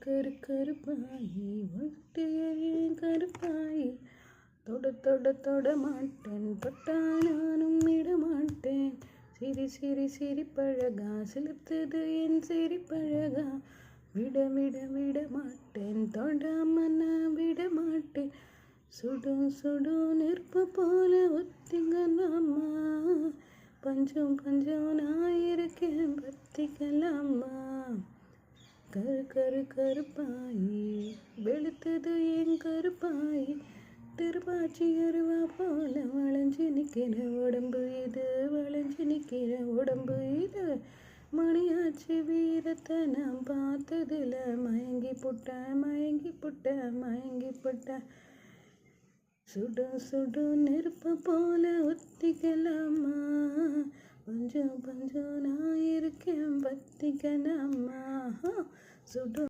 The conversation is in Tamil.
கருப்பாயி ஒட்டு எரியும் கருப்பாயி தொட தொட தொட மாட்டேன் தொட்டா நானும் விடமாட்டேன் சிரி சிரி சிரிப்பழகா சிலிர்த்தது என் சிரிப்பழகா விட விட விட மாட்டேன் தொடாம நான் விட மாட்டேன் சுடும் சுடும் நெருப்பு போல ஒத்திக்கலாமா பஞ்சம் பஞ்சம் நான் இருக்கேன் பத்திக்கலாமா கருப்பாயி வெளுத்தது என் கருப்பாயி திருப்பாச்சி அருவா போல வளைஞ்சு நிற்கிற உடம்பு இது வளைஞ்சு நிற்கிற உடம்பு இது மணியாச்சி வீரத்தை நான் பார்த்ததில்ல மயங்கி புட்ட சுடும் சுடும் நெருப்பு போல ஒத்திக்கலாமா பஞ்சம் பஞ்சம் நான் இருக்கேன் பத்திக்கலாமா சுடும்